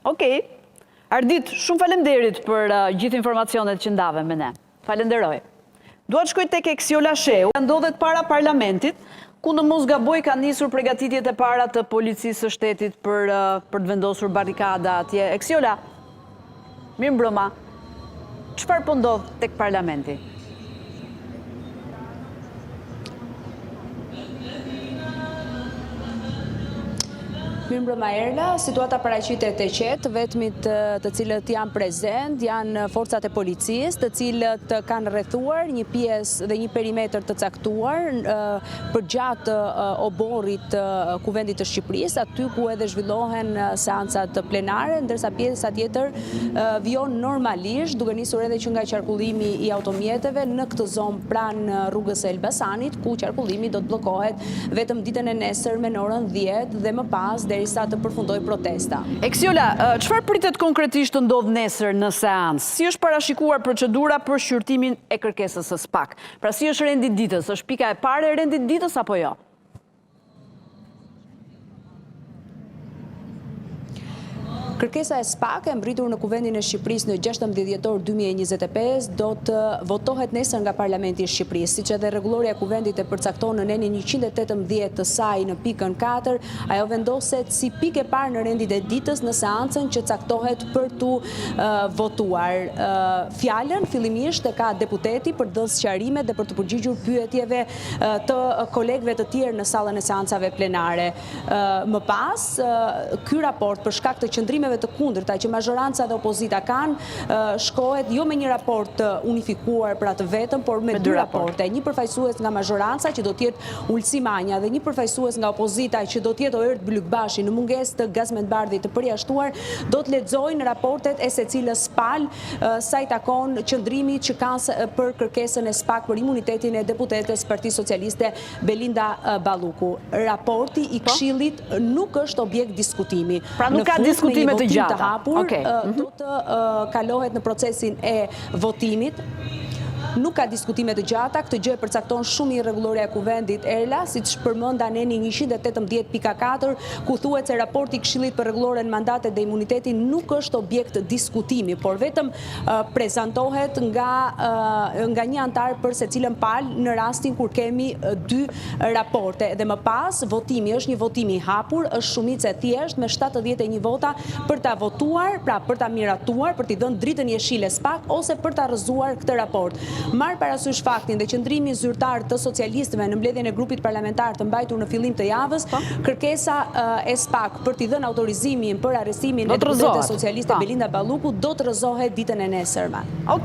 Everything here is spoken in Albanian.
Okej. Ardit, shumë falemderit për gjithë informacionet që ndave me ne. Falenderoj. Dua të shkoj tek Eksiola Sheu. Ndodhet para parlamentit, ku në mos gaboj ka nisur përgatitjet e para të policisë së shtetit për të vendosur barikada atje. Eksiola, mirë mbrëma, çfarë po ndodh tek parlamenti? Mirëmbrëma Erla, situata paraqitet e qetë, vetmit të cilët janë prezent, janë forcat e policisë, të cilët kanë rrethuar një pjesë dhe një perimetër të caktuar përgjatë oborrit të Kuvendit të Shqipërisë, aty ku edhe zhvillohen seancat plenare, ndërsa pjesa tjetër vijon normalisht, duke nisur edhe që nga qarkullimi i automjeteve në këtë zonë pranë rrugës së Elbasanit, ku qarkullimi do të bllokohet vetëm ditën e nesërme në orën 10 dhe më pas derisa të përfundoj protesta. Eksiola, çfarë pritet konkretisht të ndodh nesër në seancë? Si është parashikuar procedura për shqyrtimin e kërkesës së SPAK? Pra si është rendit ditës? Është pika e parë e rendit ditës apo jo? Kërkesa e SPAK e mbritur në Kuvendin e Shqipërisë në 16 dhjetor 2025 do të votohet nesër nga Parlamenti i Shqipërisë, siç edhe rregulloria e Kuvendit e përcakton në nenin 118 të saj në pikën 4, ajo vendoset si pikë e parë në rendit e ditës në seancën që caktohet për tu votuar. Fjalën fillimisht e ka deputeti për të dhënë sqarime dhe për të përgjigjur pyetjeve të kolegëve të tjerë në sallën e seancave plenare. Më pas, ky raport për shkak të qëndrimeve të kundërta që mazhoranca dhe opozita kanë, shkohet jo me një raport të unifikuar për atë vetëm, por me dy raporte. Një përfaqësues nga mazhoranca që do të jetë Ulsi Manja dhe një përfaqësues nga opozita që do të jetë Oert Blykbashi, në mungesë të Gazmendbardhit të përjashtuar, do të lexojnë raportet e secilës palë sa i takon qëndrimit që kanë për kërkesën e SPAK për imunitetin e deputetes Partisë Socialiste Belinda Balluku. Raporti i Këshillit nuk është objekt diskutimi. Pra nuk ka diskutime të gjata. Hapur, do të kalohet në procesin e votimit. Nuk ka diskutime të gjata, këtë gjë e përcakton shumë irregulloria e Kuvendit Erla, siç përmend aneni 118.4, ku thuhet se raporti i Këshillit për rregulloren mandatet dhe imunitetin nuk është objekt diskutimi, por vetëm prezantohet nga një antar për secilën palë në rastin kur kemi dy raporte. Dhe më pas, votimi është një votim i hapur, është shumicë e thjeshtë me 71 vota për ta votuar, pra për ta miratuar, për t'i dhënë dritën jeshile SPAK ose për ta rrëzuar këtë raport. Marr parasysh faktin dhe qëndrimi zyrtar të socialistëve në mbledhjen e grupit parlamentar të mbajtur në fillim të javës, kërkesa e SPAK për t'i dhënë autorizimin për arrestimin e deputetes socialiste Belinda Balluku do të rrëzohet ditën e nesërme.